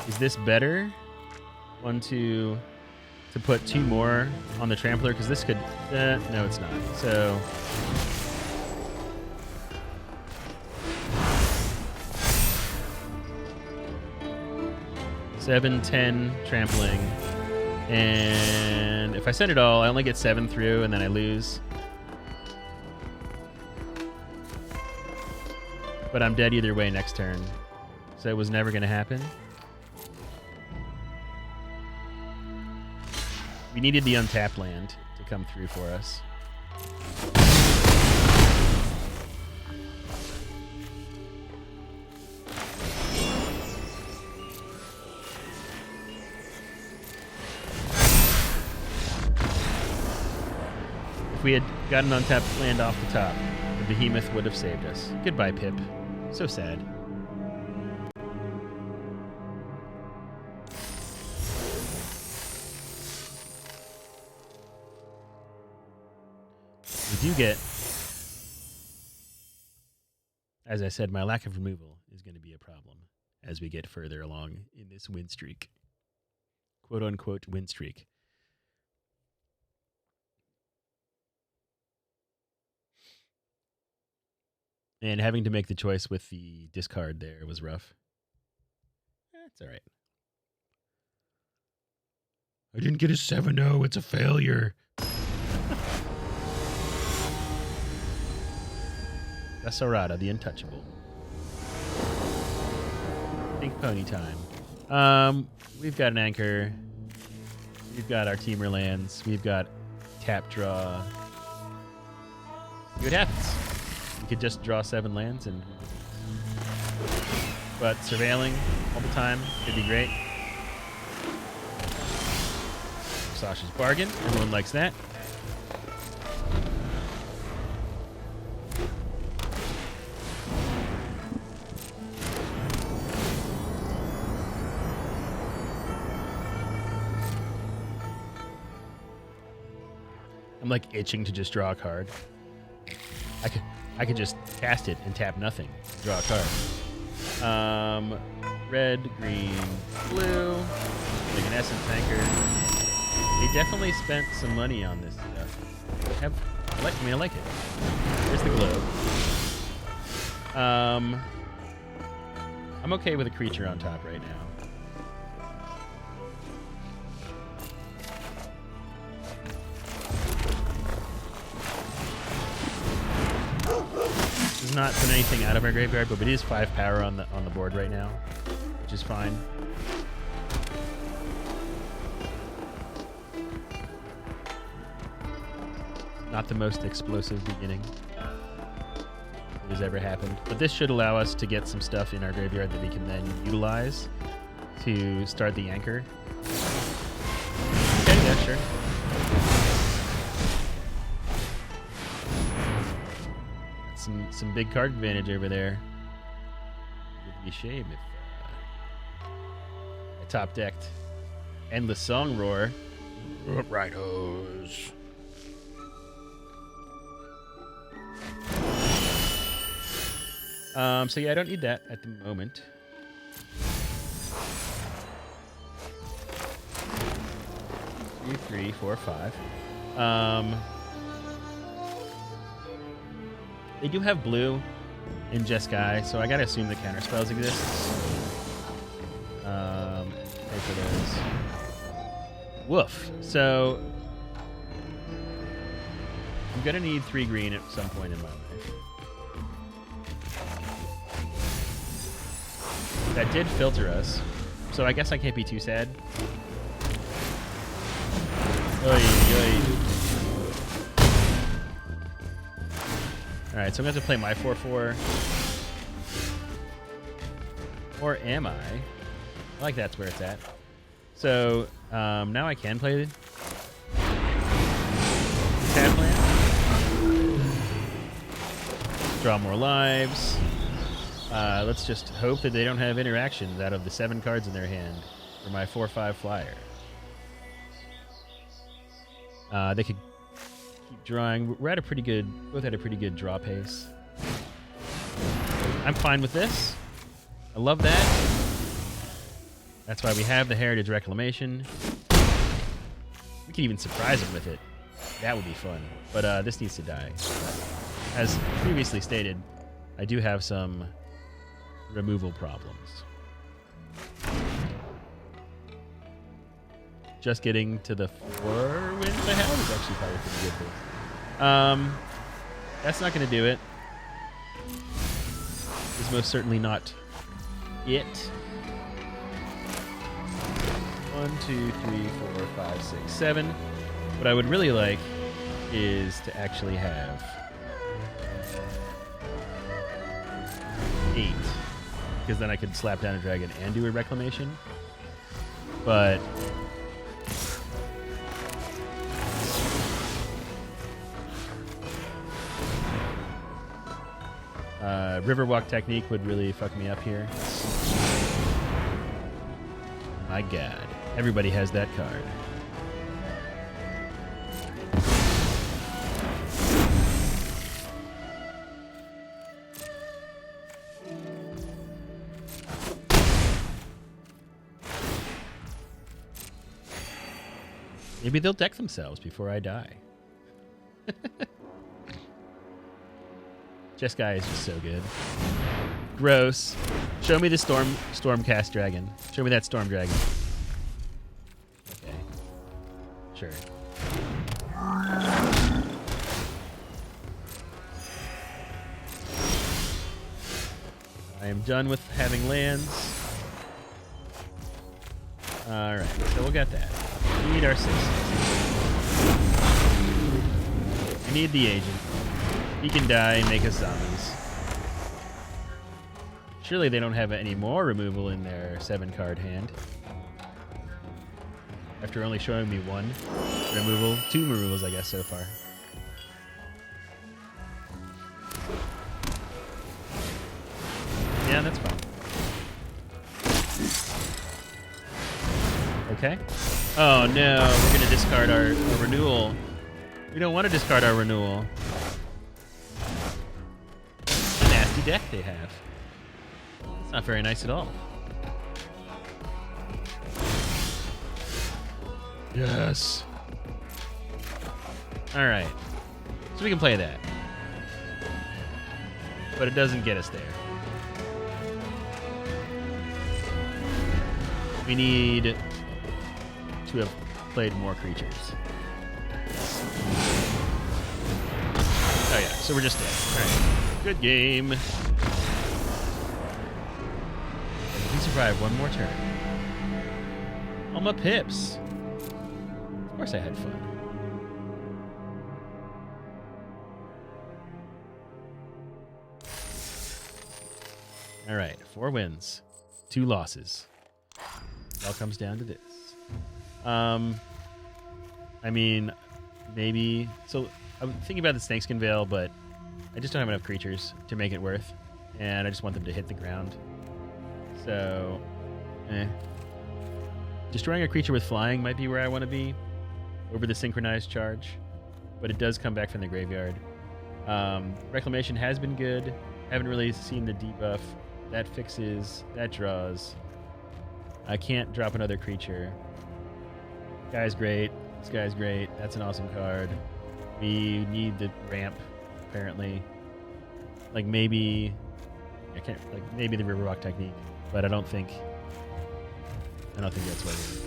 Speaker 1: Is this better? 1, 2, to put 2 more on the trampler because this could. No, it's not. So. Seven, 10 trampling. And if I send it all, I only get 7 through, and then I lose. But I'm dead either way next turn. So it was never going to happen. We needed the untapped land to come through for us. If we had gotten untapped land off the top, the behemoth would have saved us. Goodbye, Pip. So sad. We do get, as I said, my lack of removal is going to be a problem as we get further along in this win streak. Quote unquote win streak. And having to make the choice with the discard there was rough. That's all right. I didn't get a 7-0. It's a failure. Gasarada, the Untouchable. Pink Pony time. We've got an anchor. We've got our Temur lands. We've got tap draw. See what happens. We could just draw 7 lands, but surveilling all the time could be great. Sasha's Bargain. Everyone likes that. I'm like itching to just draw a card. I could just cast it and tap nothing. Draw a card. Red, green, blue. Like an Essence Anchor. They definitely spent some money on this stuff. I like it. Here's the globe. I'm okay with a creature on top right now. Not put anything out of our graveyard, but it is 5 power on the board right now, which is fine. Not the most explosive beginning that has ever happened, but this should allow us to get some stuff in our graveyard that we can then utilize to start the anchor. Okay, yeah, sure. Some big card advantage over there. It would be a shame if I top decked Endless Song Roar. Right hose. So yeah, I don't need that at the moment. Two, 3, 4, 5. They do have blue in Jeskai, so I gotta assume the counter spells exist. Pay for those. Woof. So I'm gonna need 3 green at some point in my life. That did filter us, so I guess I can't be too sad. Oy, oy. Alright, so I'm going to have to play my 4-4. Or am I? I like that's where it's at. So, now I can play the tab plan. Draw more lives. Let's just hope that they don't have interactions out of the 7 cards in their hand for my 4-5 flyer. They could keep drawing. We're at a pretty good, both at a pretty good draw pace. I'm fine with this. I love that. That's why we have the Heritage Reclamation. We could even surprise them with it. That would be fun. But this needs to die. As previously stated, I do have some removal problems. Just getting to the 4 wins I have is actually probably pretty good for. That's not going to do it. It's most certainly not it. 1, 2, 3, 4, 5, 6, 7. What I would really like is to actually have 8, because then I could slap down a dragon and do a reclamation. But Riverwalk technique would really fuck me up here. My God, everybody has that card. Maybe they'll deck themselves before I die. Jeskai is just so good. Gross. Show me the Stormcast dragon. Show me that Storm dragon. Okay. Sure. I am done with having lands. Alright, so we'll get that. We need our 6. We need the agent. He can die and make us zombies. Surely they don't have any more removal in their 7-card hand. After only showing me 1 removal. 2 removals, I guess, so far. Yeah, that's fine. Okay. Oh no, we're going to discard our renewal. We don't want to discard our renewal. A nasty deck they have. It's not very nice at all. Yes. Alright. So we can play that. But it doesn't get us there. We need to have played more creatures. Oh yeah, so we're just dead. Alright. Good game. We survived one more turn. All my pips. Of course I had fun. Alright, 4 wins. 2 losses. It all comes down to this. I mean, maybe... So, I'm thinking about the Snakeskin Veil, but I just don't have enough creatures to make it worth. And I just want them to hit the ground. So, Destroying a creature with flying might be where I want to be over the Synchronized Charge. But it does come back from the graveyard. Reclamation has been good. Haven't really seen the debuff. That fixes. That draws. I can't drop another creature. Guy's great. This guy's great. That's an awesome card. We need the ramp, apparently. Like maybe maybe the Riverwalk technique, but I don't think that's what it is.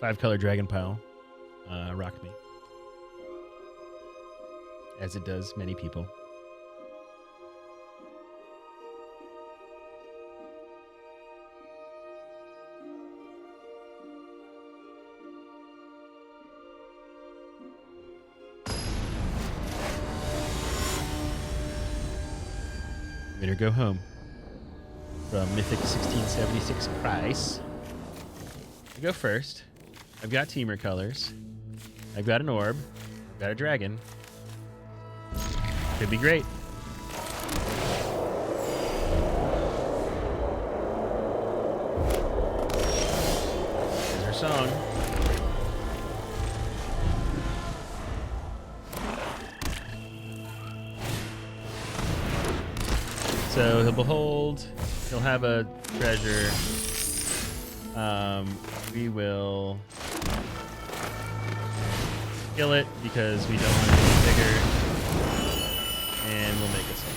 Speaker 1: Five-color Dragon Pile rocked me. As it does many people. Winner go home. From Mythic 1676 price. I go first. I've got Temur colors. I've got an orb. I've got a dragon. Could be great. There's our song. So he'll behold. He'll have a treasure. We will kill it because we don't want it to be bigger. And we'll make it so.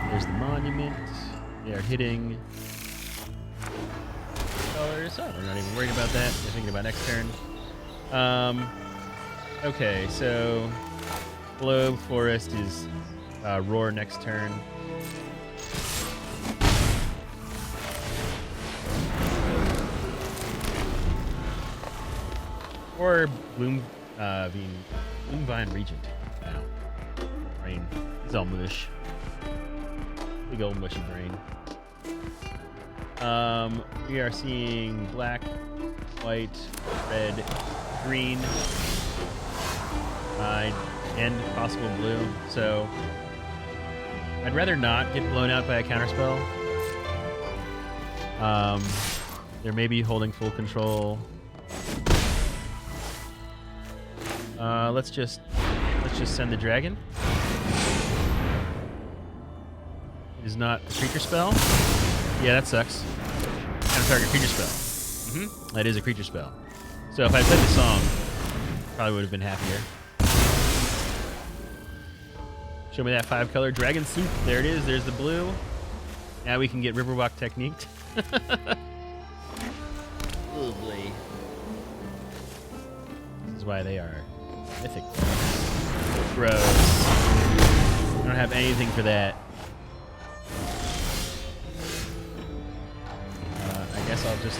Speaker 1: There's the monument. They are hitting colors. Oh, we're not even worried about that. We're thinking about next turn. Okay, so Globe Forest is Roar next turn. Or Bloom Vine Regent. Wow. Brain. It's all mush. Big old mushy brain. We are seeing black, white, red, green, and possible blue. So I'd rather not get blown out by a counterspell. They're maybe holding full control. Let's just send the dragon. It is not a creature spell. Yeah, that sucks. And a target creature spell. That is a creature spell. So if I played the song, probably would have been happier. Show me that 5-color dragon soup. There it is. There's the blue. Now we can get Riverwalk techniqued. Oh boy. This is why they are mythic. Gross. I don't have anything for that. I guess I'll just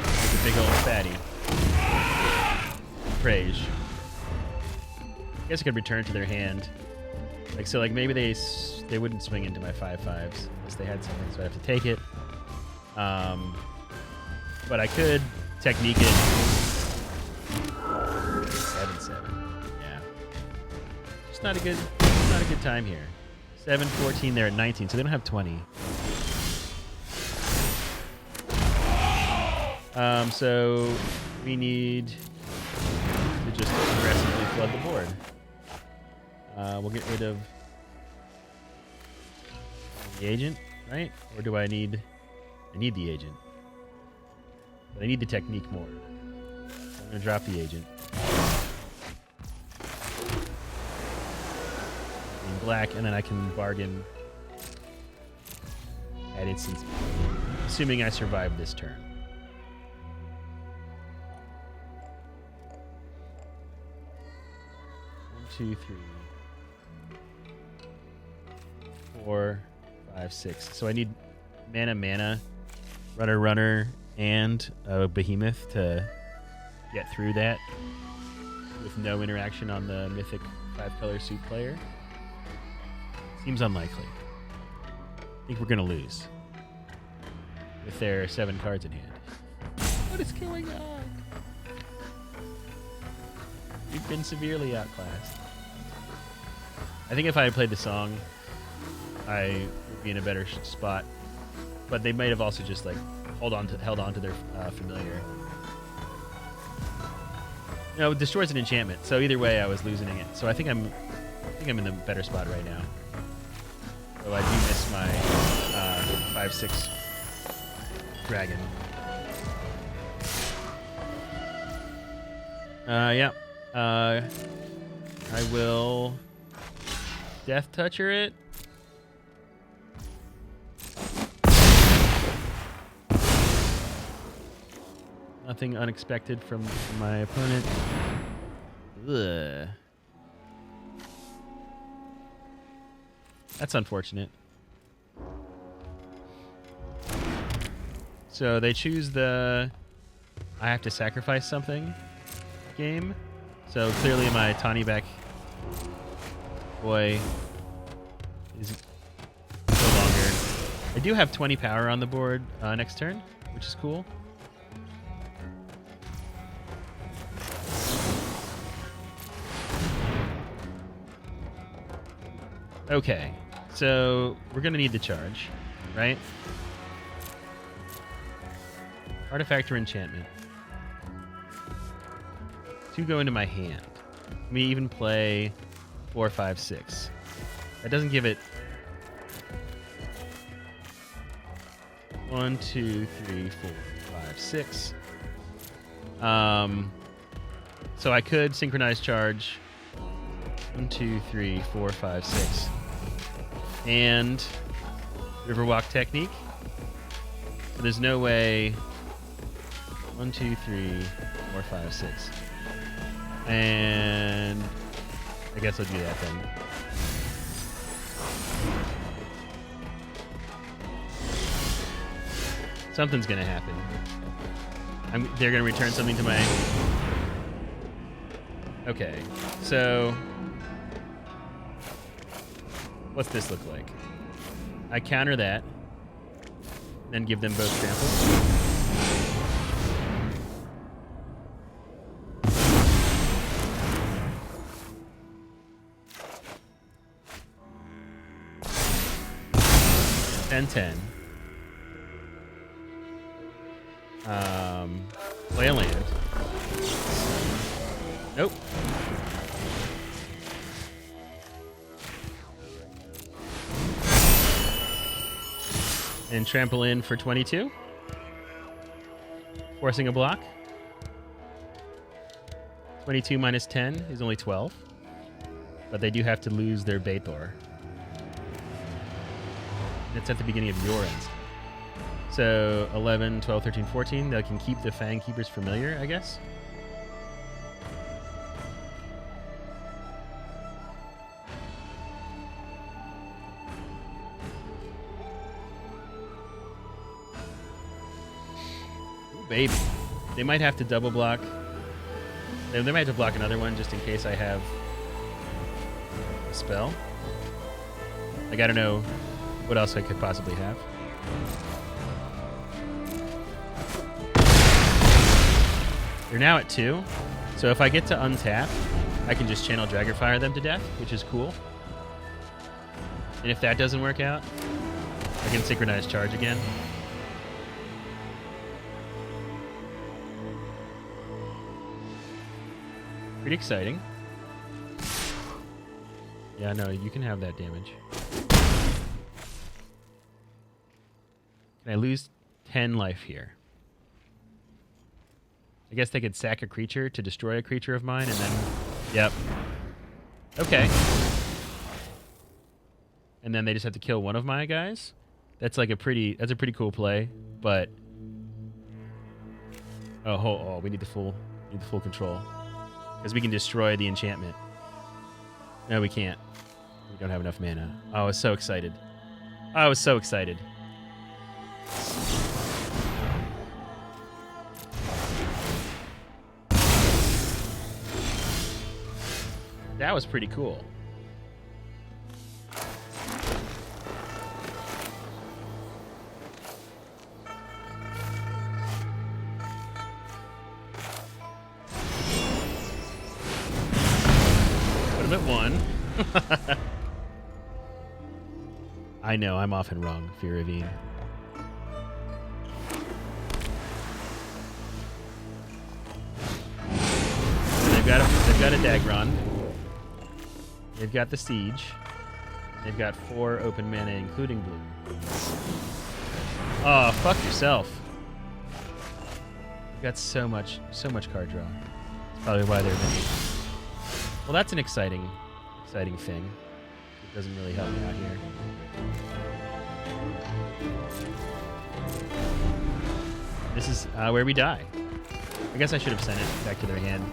Speaker 1: make a big old fatty. Praise. I guess I could return to their hand. Like so, like maybe they wouldn't swing into my 5/5s unless they had something, so I have to take it. But I could technique it. 7/7. Yeah. Just not a good time here. 7/14. They're at 19, so they don't have 20. So we need to just aggressively flood the board. We'll get rid of the agent, right? Or do I need the agent? But I need the technique more. So I'm going to drop the agent. In black, and then I can bargain at instance, assuming I survive this turn. 2, 3, 4, 5, 6. So I need mana, runner, and a behemoth to get through that with no interaction on the mythic 5-color suit player. Seems unlikely. I think we're gonna lose with their 7 cards in hand. What is going on? We've been severely outclassed. I think if I had played the song, I would be in a better spot. But they might have also just like held on to their familiar. No, it destroys an enchantment. So either way, I was losing it. So I think I'm in the better spot right now. So I do miss my 5/6 dragon. Yeah. I will Death Toucher it. Nothing unexpected from my opponent. Ugh. That's unfortunate. So they choose the I have to sacrifice something game. So clearly my Tawny back boy is no longer. I do have 20 power on the board next turn, which is cool. Okay, so we're gonna need the charge, right? Artifact or enchantment. 2 go into my hand. Let me even play 4, 5, 6. That doesn't give it 1, 2, 3, 4, 5, 6. So I could synchronize charge 1, 2, 3, 4, 5, 6. And Riverwalk technique. But there's no way 1, 2, 3, 4, 5, 6. And I guess I'll do that then. Something's gonna happen. They're gonna return something to my... Okay, so what's this look like? I counter that, then give them both trample. 10-10. Play a land. Nope. And trample in for 22. Forcing a block. 22 minus 10 is only 12. But they do have to lose their Bathor. It's at the beginning of your end. So 11, 12, 13, 14. They can keep the Fang Keeper's Familiar, I guess. Ooh, baby. They might have to double block. They might have to block another one just in case I have a spell. I gotta know what else I could possibly have. They're now at 2. So if I get to untap, I can just channel Dragonfire them to death, which is cool. And if that doesn't work out, I can synchronize charge again. Pretty exciting. Yeah, no, you can have that damage. Can I lose 10 life here? I guess they could sack a creature to destroy a creature of mine and then... Yep. Okay. And then they just have to kill one of my guys? That's like a pretty... That's a pretty cool play, but... Oh, we need the full control. Because we can destroy the enchantment. No, we can't. We don't have enough mana. Oh, I was so excited. I was so excited. That was pretty cool. Put him at 1. I know, I'm often wrong, Fear Ravine. They've got a Dagron. They've got the Siege. They've got 4 open mana, including blue. Oh, fuck yourself. You've got so much card draw. That's probably why they're many. Well, that's an exciting thing. It doesn't really help me out here. This is where we die. I guess I should have sent it back to their hand.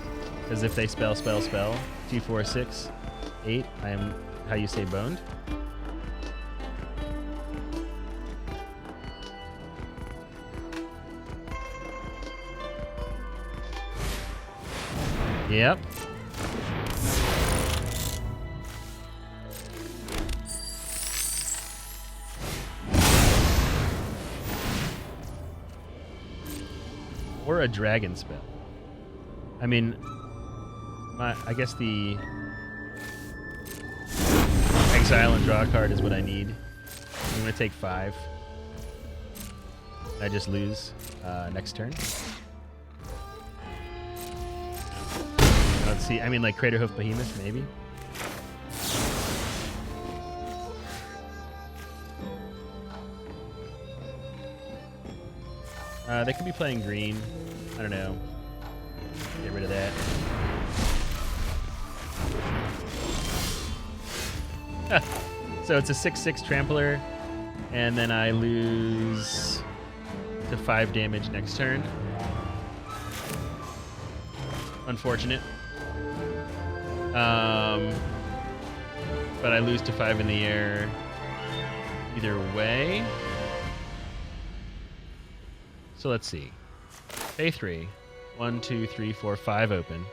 Speaker 1: Because if they spell, 2, 4, 6, 8, I am, how you say, boned. Yep. Or a dragon spell. I mean, I guess the exile and draw card is what I need. I'm going to take 5. I just lose next turn. Let's see. I mean, like Craterhoof Behemoth, maybe. They could be playing green. I don't know. Get rid of that. So it's a 6/6 trampler, and then I lose to 5 damage next turn. Unfortunate. But I lose to 5 in the air either way. So let's see. Pay 3. 1, 2, 3, 4, 5 open.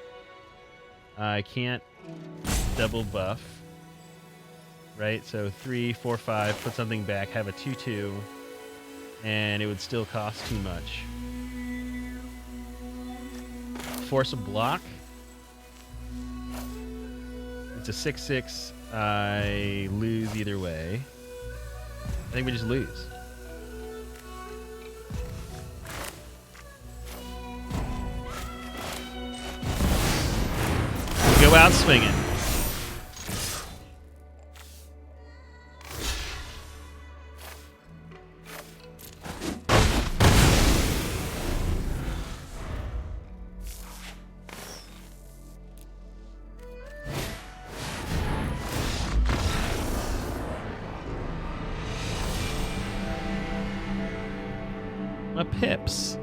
Speaker 1: I can't double buff. Right? So 3, 4, 5, put something back, have a 2/2, and it would still cost too much. Force a block. It's a 6/6. I lose either way. I think we just lose. Go out swinging. My pips.